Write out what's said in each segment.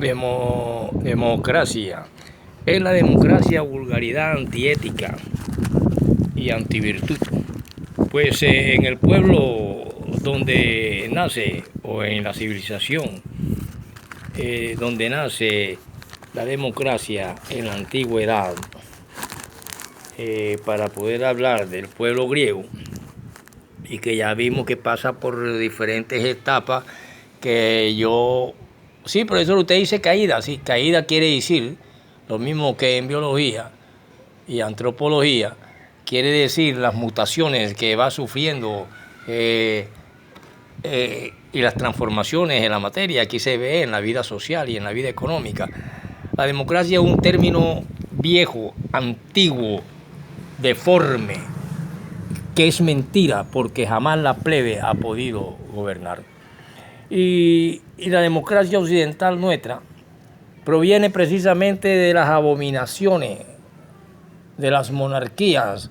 Democracia. Es la democracia vulgaridad antiética y antivirtud. Pues en el pueblo donde nace, o en la civilización donde nace la democracia en la antigüedad, para poder hablar del pueblo griego, y que ya vimos que pasa por diferentes etapas, que yo... Sí, profesor, usted dice caída. Sí, caída quiere decir lo mismo que en biología y antropología, quiere decir las mutaciones que va sufriendo y las transformaciones en la materia. Aquí se ve en la vida social y en la vida económica. La democracia es un término viejo, antiguo, deforme, que es mentira, porque jamás la plebe ha podido gobernar. Y la democracia occidental nuestra proviene precisamente de las abominaciones, de las monarquías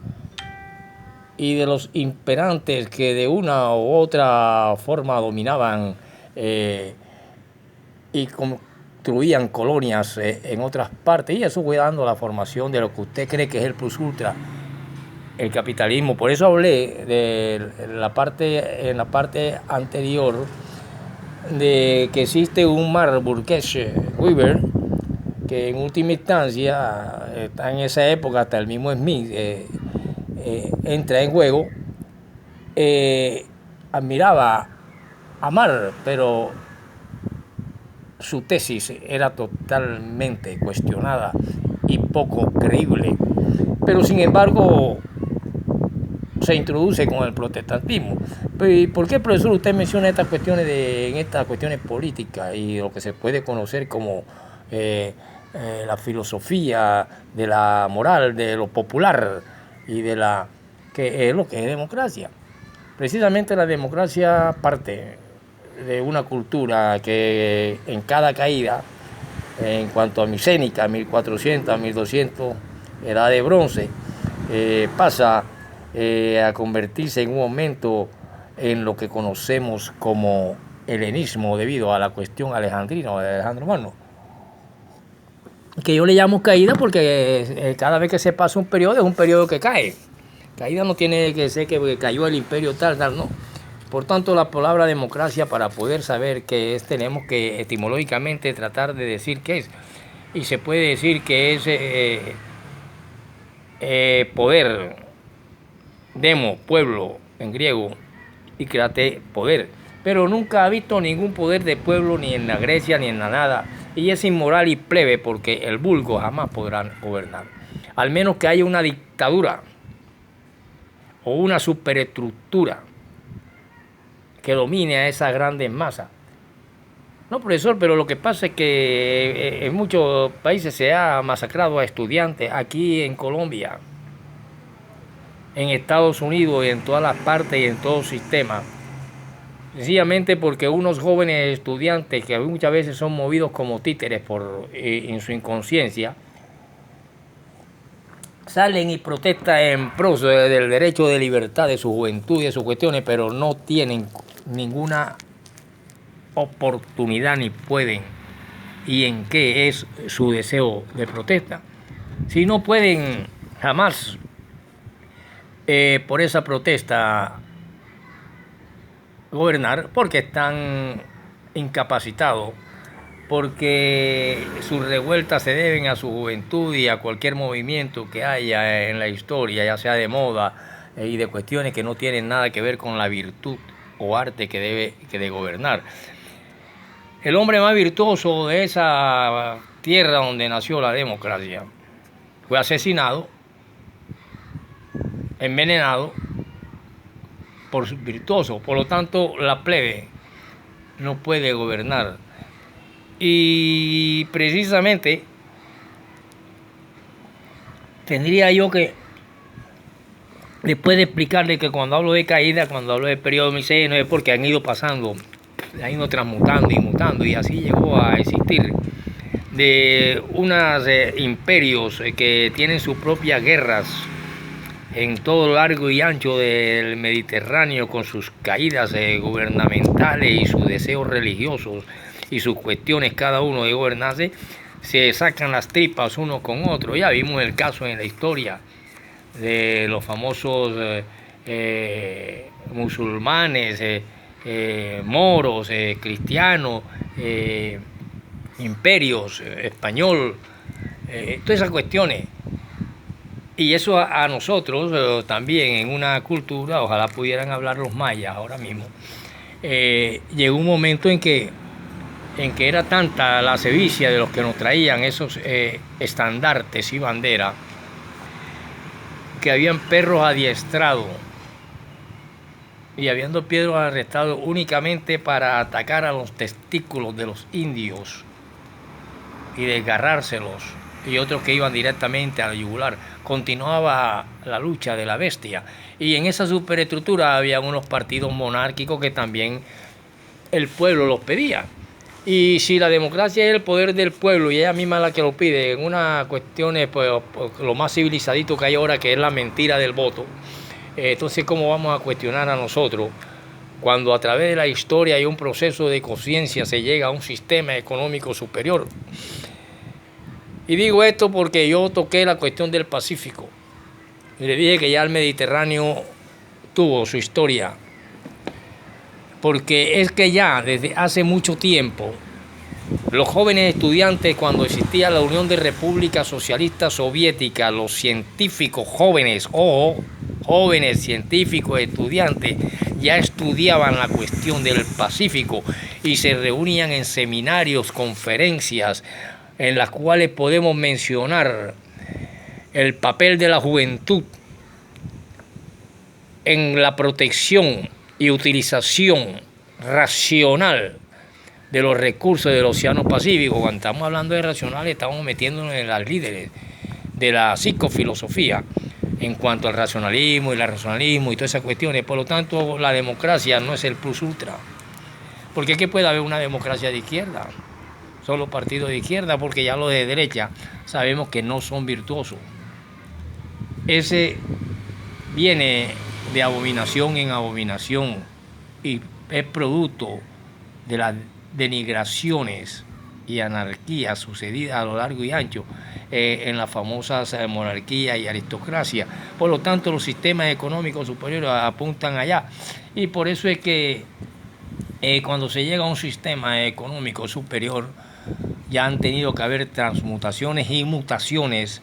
y de los imperantes que de una u otra forma dominaban y construían colonias en otras partes, y eso fue dando la formación de lo que usted cree que es el plus ultra, el capitalismo. Por eso hablé de en la parte anterior de que existe un mar Burkes-Weber, que en última instancia está en esa época, hasta el mismo Smith entra en juego. Admiraba a Marx, pero su tesis era totalmente cuestionada y poco creíble. Pero sin embargo se introduce con el protestantismo. ¿Por qué, profesor, usted menciona estas cuestiones en estas cuestiones políticas y lo que se puede conocer como la filosofía de la moral, de lo popular y de la que es lo que es democracia? Precisamente la democracia parte de una cultura que en cada caída, en cuanto a micénica, 1400, 1200, edad de bronce, pasa a convertirse en un momento en lo que conocemos como helenismo, debido a la cuestión alejandrina o de Alejandro Magno, que yo le llamo caída porque cada vez que se pasa un periodo es un periodo que cae. Caída no tiene que ser que cayó el imperio tal, no. Por tanto, la palabra democracia, para poder saber qué es, tenemos que etimológicamente tratar de decir qué es. Y se puede decir que es poder, demo, pueblo en griego, y krate, poder. Pero nunca ha visto ningún poder de pueblo, ni en la Grecia, ni en la nada. Y es inmoral y plebe, porque el vulgo jamás podrá gobernar. Al menos que haya una dictadura o una superestructura que domine a esas grandes masas. No, profesor, pero lo que pasa es que en muchos países se ha masacrado a estudiantes. Aquí en Colombia, en Estados Unidos y en todas las partes y en todo sistema, sencillamente porque unos jóvenes estudiantes que muchas veces son movidos como títeres en su inconsciencia, salen y protestan en pro del derecho de libertad de su juventud y de sus cuestiones, pero no tienen ninguna oportunidad ni pueden. ¿Y en qué es su deseo de protesta? Si no pueden jamás por esa protesta gobernar, porque están incapacitados, porque sus revueltas se deben a su juventud y a cualquier movimiento que haya en la historia, ya sea de moda y de cuestiones que no tienen nada que ver con la virtud o arte que debe gobernar. El hombre más virtuoso de esa tierra donde nació la democracia fue asesinado, envenenado por virtuoso. Por lo tanto, la plebe no puede gobernar. Y precisamente tendría yo que, después de explicarle que cuando hablo de caída, cuando hablo de periodo miceno, es porque han ido pasando, han ido transmutando y mutando, y así llegó a existir de unos imperios que tienen sus propias guerras en todo lo largo y ancho del Mediterráneo, con sus caídas gubernamentales y sus deseos religiosos y sus cuestiones, cada uno de gobernarse, se sacan las tripas uno con otro. Ya vimos el caso en la historia de los famosos musulmanes, moros, cristianos, imperios, español, todas esas cuestiones. Y eso a nosotros también en una cultura, ojalá pudieran hablar los mayas ahora mismo, llegó un momento en que era tanta la sevicia de los que nos traían esos estandartes y banderas, que habían perros adiestrados y habiendo perros arrestados únicamente para atacar a los testículos de los indios y desgarrárselos, y otros que iban directamente a la yugular. Continuaba la lucha de la bestia, y en esa superestructura había unos partidos monárquicos que también el pueblo los pedía. Y si la democracia es el poder del pueblo y ella misma es la que lo pide, en una cuestión pues, lo más civilizadito que hay ahora, que es la mentira del voto, entonces ¿cómo vamos a cuestionar a nosotros cuando a través de la historia y un proceso de conciencia se llega a un sistema económico superior? Y digo esto porque yo toqué la cuestión del Pacífico y le dije que ya el Mediterráneo tuvo su historia, porque es que ya desde hace mucho tiempo los jóvenes estudiantes, cuando existía la Unión de Repúblicas Socialistas Soviéticas, los científicos jóvenes o jóvenes científicos estudiantes ya estudiaban la cuestión del Pacífico y se reunían en seminarios, conferencias, en las cuales podemos mencionar el papel de la juventud en la protección y utilización racional de los recursos del Océano Pacífico. Cuando estamos hablando de racional, estamos metiéndonos en las líderes de la psicofilosofía en cuanto al racionalismo y el racionalismo y todas esas cuestiones. Por lo tanto, la democracia no es el plus ultra. Porque ¿qué puede haber una democracia de izquierda? Solo partidos de izquierda, porque ya los de derecha sabemos que no son virtuosos. Ese viene de abominación en abominación y es producto de las denigraciones y anarquías sucedidas a lo largo y ancho en las famosas monarquías y aristocracia. Por lo tanto, los sistemas económicos superiores apuntan allá, y por eso es que cuando se llega a un sistema económico superior ya han tenido que haber transmutaciones y mutaciones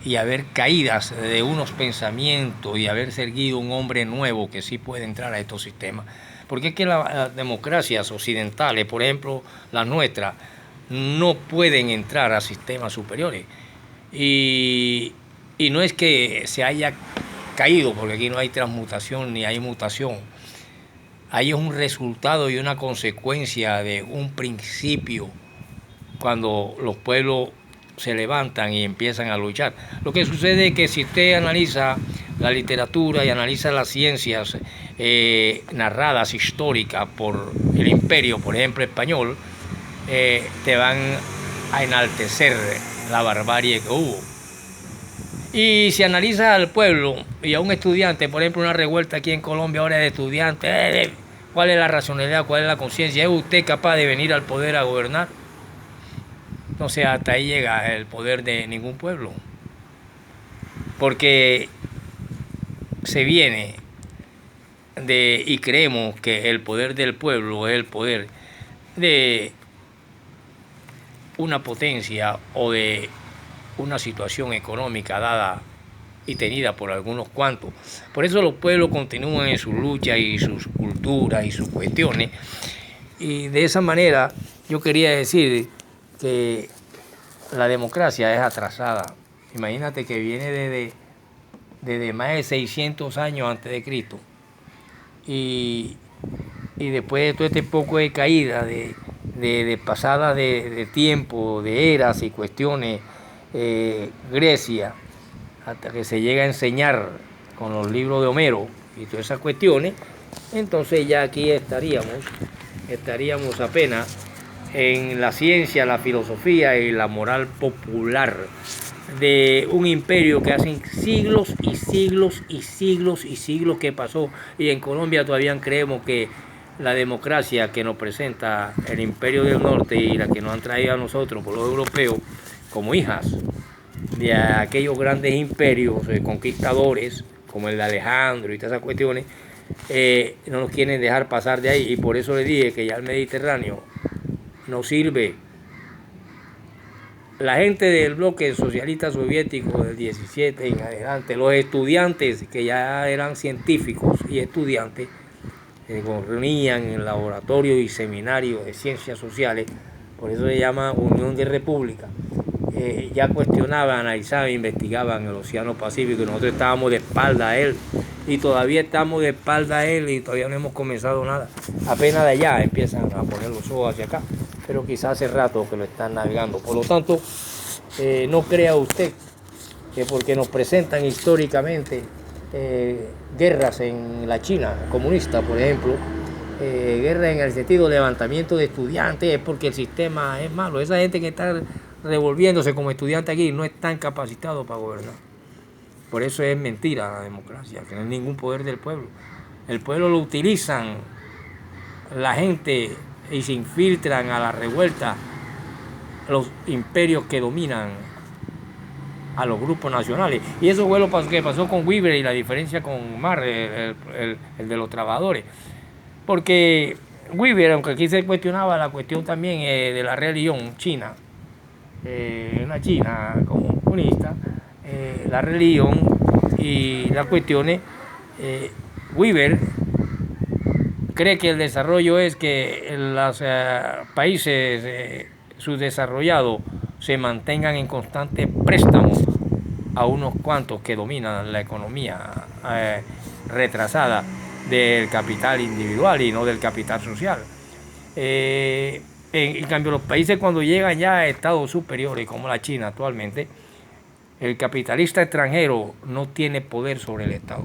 y haber caídas de unos pensamientos y haber seguido un hombre nuevo que sí puede entrar a estos sistemas. Porque es que las democracias occidentales, por ejemplo las nuestras, no pueden entrar a sistemas superiores. Y no es que se haya caído, porque aquí no hay transmutación ni hay mutación. Ahí es un resultado y una consecuencia de un principio cuando los pueblos se levantan y empiezan a luchar. Lo que sucede es que si usted analiza la literatura y analiza las ciencias narradas históricas por el imperio, por ejemplo español, te van a enaltecer la barbarie que hubo. Y si analiza al pueblo y a un estudiante, por ejemplo una revuelta aquí en Colombia ahora de estudiantes, ¿cuál es la racionalidad, cuál es la conciencia? ¿Es usted capaz de venir al poder a gobernar? Entonces hasta ahí llega el poder de ningún pueblo, porque se viene y creemos que el poder del pueblo es el poder de una potencia o de una situación económica dada y tenida por algunos cuantos. Por eso los pueblos continúan en sus luchas y sus culturas y sus cuestiones, y de esa manera yo quería decir que la democracia es atrasada. Imagínate que viene desde más de 600 años antes de Cristo, y después de todo este poco de caída, de pasada de tiempo, de eras y cuestiones, Grecia, hasta que se llega a enseñar con los libros de Homero y todas esas cuestiones, entonces ya aquí estaríamos apenas en la ciencia, la filosofía y la moral popular de un imperio que hace siglos y siglos y siglos y siglos que pasó, y en Colombia todavía creemos que la democracia que nos presenta el Imperio del Norte y la que nos han traído a nosotros por los europeos como hijas de aquellos grandes imperios conquistadores como el de Alejandro y todas esas cuestiones, no nos quieren dejar pasar de ahí, y por eso le dije que ya el Mediterráneo no sirve. La gente del bloque socialista soviético del 17 en adelante, los estudiantes que ya eran científicos y estudiantes, se reunían en laboratorios y seminarios de ciencias sociales, por eso se llama Unión de República, ya cuestionaban, analizaban, investigaban el Océano Pacífico, y nosotros estábamos de espalda a él, y todavía estamos de espalda a él, y todavía no hemos comenzado nada. Apenas de allá empiezan a poner los ojos hacia acá, pero quizás hace rato que lo están navegando. Por lo tanto, no crea usted que porque nos presentan históricamente guerras en la China comunista, por ejemplo, guerra en el sentido de levantamiento de estudiantes, es porque el sistema es malo. Esa gente que está revolviéndose como estudiante aquí no están capacitados para gobernar. Por eso es mentira la democracia, que no hay ningún poder del pueblo. El pueblo lo utilizan la gente y se infiltran a la revuelta los imperios que dominan a los grupos nacionales. Y eso fue lo que pasó con Weber, y la diferencia con Marx, el de los trabajadores. Porque Weber, aunque aquí se cuestionaba la cuestión también de la religión china, una China comunista, la religión y las cuestiones, Weber cree que el desarrollo es que los países subdesarrollados se mantengan en constante préstamo a unos cuantos que dominan la economía retrasada del capital individual y no del capital social. En cambio, los países cuando llegan ya a estados superiores, como la China actualmente, el capitalista extranjero no tiene poder sobre el Estado,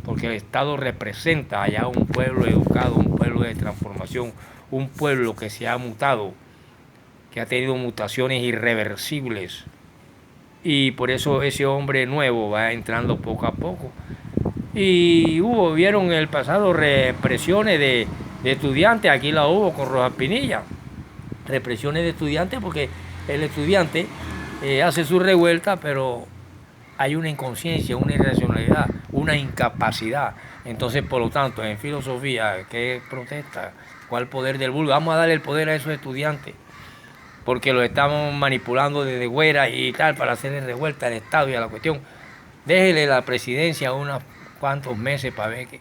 porque el Estado representa allá un pueblo educado, un pueblo de transformación, un pueblo que se ha mutado, que ha tenido mutaciones irreversibles, y por eso ese hombre nuevo va entrando poco a poco. Y vieron en el pasado represiones de estudiantes, aquí la hubo con Rojas Pinilla, represiones de estudiantes, porque el estudiante hace su revuelta, pero hay una inconsciencia, una irracionalidad, una incapacidad. Entonces, por lo tanto, en filosofía, ¿qué protesta? ¿Cuál poder del vulgo? Vamos a darle el poder a esos estudiantes, porque lo estamos manipulando desde güera y tal, para hacerle revuelta al Estado y a la cuestión. Déjele la presidencia unos cuantos meses para ver que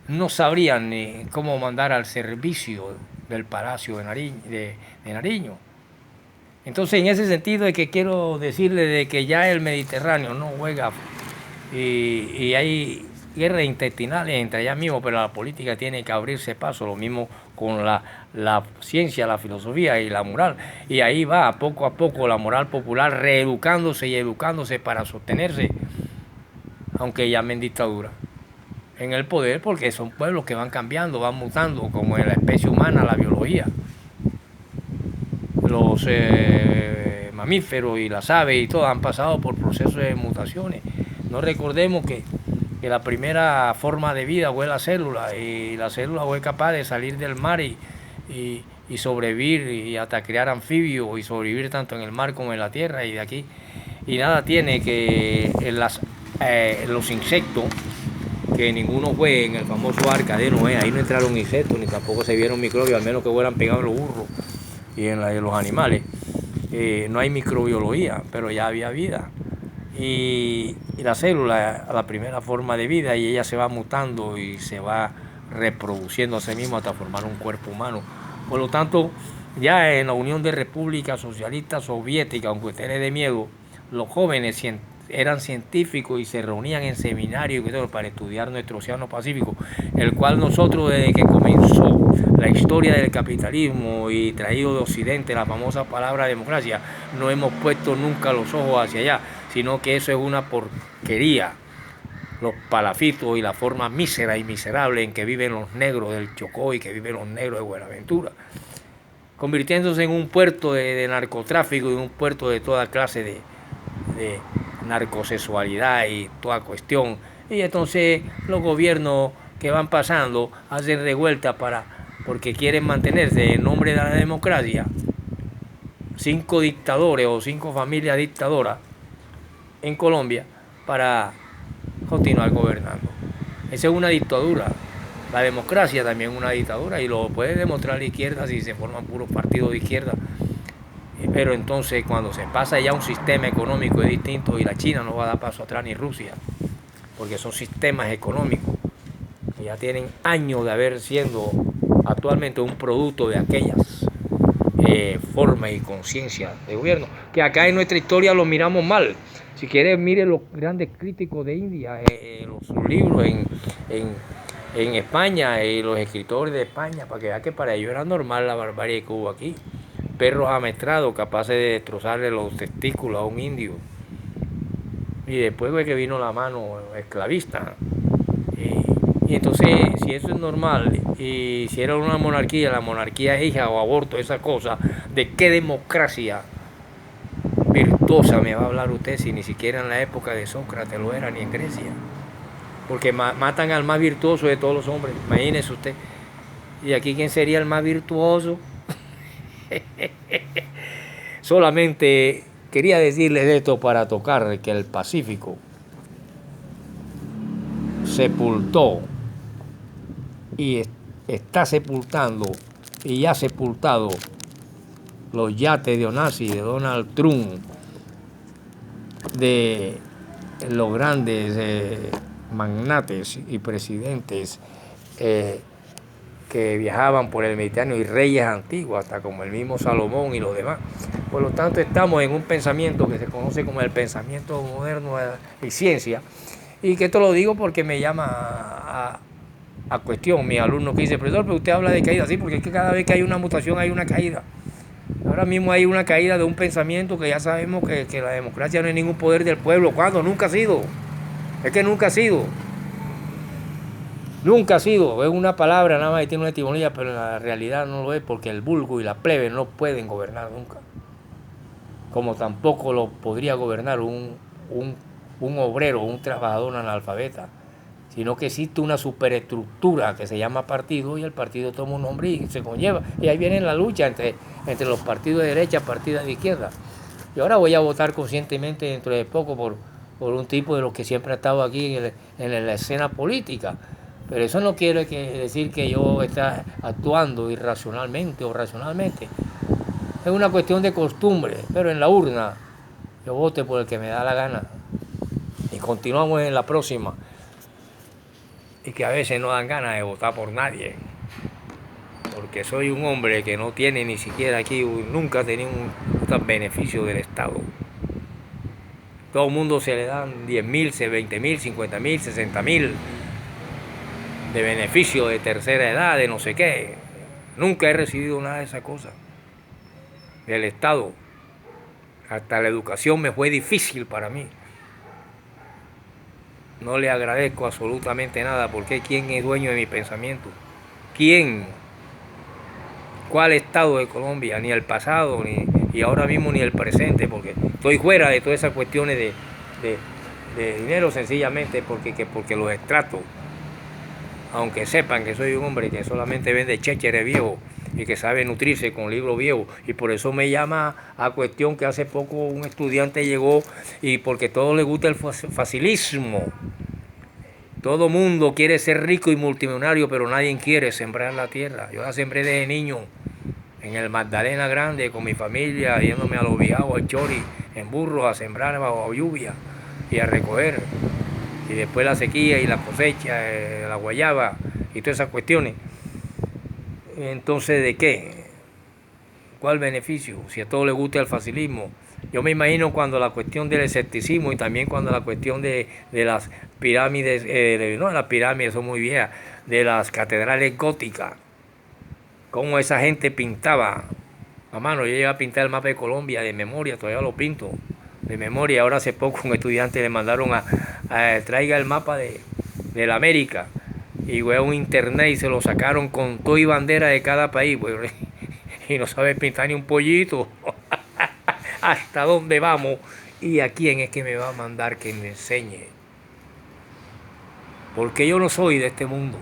no sabrían ni cómo mandar al servicio del Palacio de Nariño. Entonces, en ese sentido es que quiero decirle de que ya el Mediterráneo no juega, y hay guerras intestinales entre allá mismo, pero la política tiene que abrirse paso, lo mismo con la ciencia, la filosofía y la moral. Y ahí va, poco a poco, la moral popular reeducándose y educándose para sostenerse, aunque llamen dictadura, en el poder, porque son pueblos que van cambiando, van mutando, como en la especie humana, la biología. Los mamíferos y las aves y todo han pasado por procesos de mutaciones. No recordemos que la primera forma de vida fue la célula, y la célula fue capaz de salir del mar y sobrevivir, y hasta crear anfibios y sobrevivir tanto en el mar como en la tierra, y de aquí. Y nada tiene que los insectos, que ninguno fue en el famoso arca de Noé, ahí no entraron insectos ni tampoco se vieron microbios, al menos que fueran pegados en los burros y en los animales. No hay microbiología, pero ya había vida. Y la célula, la primera forma de vida, y ella se va mutando y se va reproduciendo a sí misma hasta formar un cuerpo humano. Por lo tanto, ya en la Unión de República Socialista Soviética, aunque usted le dé miedo, los jóvenes eran científicos y se reunían en seminarios para estudiar nuestro Océano Pacífico, el cual nosotros, desde que comenzó la historia del capitalismo y traído de Occidente la famosa palabra democracia, no hemos puesto nunca los ojos hacia allá, sino que eso es una porquería, los palafitos y la forma mísera y miserable en que viven los negros del Chocó y que viven los negros de Buenaventura, convirtiéndose en un puerto de narcotráfico y un puerto de toda clase de narcosexualidad y toda cuestión. Y entonces los gobiernos que van pasando hacen revuelta porque quieren mantenerse en nombre de la democracia, 5 dictadores o 5 familias dictadoras en Colombia para continuar gobernando. Esa es una dictadura. La democracia también es una dictadura y lo puede demostrar la izquierda si se forman puros partidos de izquierda. Pero entonces cuando se pasa ya a un sistema económico es distinto y la China no va a dar paso atrás ni Rusia, porque son sistemas económicos que ya tienen años de haber siendo actualmente un producto de aquellas formas y conciencia de gobierno, que acá en nuestra historia lo miramos mal. Si quieres, mire los grandes críticos de India, sus libros en España y los escritores de España, para que vea que para ellos era normal la barbarie que hubo aquí. Perros amestrados capaces de destrozarle los testículos a un indio. Y después de que vino la mano esclavista. Y entonces, si eso es normal, y si era una monarquía, la monarquía es hija o aborto, esa cosa, ¿de qué democracia virtuosa me va a hablar usted si ni siquiera en la época de Sócrates lo era, ni en Grecia? Porque matan al más virtuoso de todos los hombres, imagínese usted. ¿Y aquí quién sería el más virtuoso? Solamente quería decirles esto para tocar que el Pacífico sepultó y está sepultando y ya ha sepultado los yates de Onassis, de Donald Trump, de los grandes magnates y presidentes que viajaban por el Mediterráneo y reyes antiguos, hasta como el mismo Salomón y los demás. Por lo tanto, estamos en un pensamiento que se conoce como el pensamiento moderno y ciencia, y que esto lo digo porque me llama a cuestión mi alumno que dice, profesor, pero usted habla de caída, sí, porque es que cada vez que hay una mutación hay una caída. Ahora mismo hay una caída de un pensamiento que ya sabemos que la democracia no es ningún poder del pueblo. ¿Cuándo? Nunca ha sido. Es que nunca ha sido. Nunca ha sido. Es una palabra nada más que tiene una etimología, pero en la realidad no lo es, porque el vulgo y la plebe no pueden gobernar nunca. Como tampoco lo podría gobernar un obrero, un trabajador analfabeta, sino que existe una superestructura que se llama partido y el partido toma un nombre y se conlleva. Y ahí viene la lucha entre los partidos de derecha y partidos de izquierda. Y ahora voy a votar conscientemente dentro de poco por un tipo de los que siempre ha estado aquí en la escena política. Pero eso no quiere decir que yo esté actuando irracionalmente o racionalmente. Es una cuestión de costumbre, pero en la urna yo vote por el que me da la gana. Y continuamos en la próxima. Y que a veces no dan ganas de votar por nadie, porque soy un hombre que no tiene ni siquiera aquí, nunca ha tenido un beneficio del Estado. Todo el mundo se le dan 10.000, 20.000, 50.000, 60.000 de beneficio de tercera edad, de no sé qué. Nunca he recibido nada de esa cosa del Estado. Hasta la educación me fue difícil para mí. No le agradezco absolutamente nada, porque ¿quién es dueño de mi pensamiento? ¿Quién? ¿Cuál Estado de Colombia? Ni el pasado, y ahora mismo ni el presente, porque estoy fuera de todas esas cuestiones de dinero, sencillamente porque los extrato. Aunque sepan que soy un hombre que solamente vende chécheres viejos y que sabe nutrirse con libros viejos, y por eso me llama a cuestión que hace poco un estudiante llegó, y porque a todos les gusta el facilismo. Todo mundo quiere ser rico y multimillonario, pero nadie quiere sembrar la tierra. Yo la sembré desde niño en el Magdalena Grande con mi familia, yéndome a los Bijaos, al Chori, en burros, a sembrar bajo lluvia y a recoger. Y después la sequía y la cosecha, la guayaba y todas esas cuestiones. Entonces, ¿de qué? ¿Cuál beneficio? Si a todos les gusta el facilismo. Yo me imagino cuando la cuestión del escepticismo y también cuando la cuestión de las pirámides, no, las pirámides son muy viejas, de las catedrales góticas, cómo esa gente pintaba a mano. Yo llegué a pintar el mapa de Colombia de memoria, todavía lo pinto de memoria. Ahora hace poco un estudiante le mandaron a traiga el mapa de la América, y fue a un internet y se lo sacaron con todo y bandera de cada país, pues, y no sabe pintar ni un pollito. ¿Hasta dónde vamos? ¿Y a quién es que me va a mandar que me enseñe? porque yo no soy de este mundo.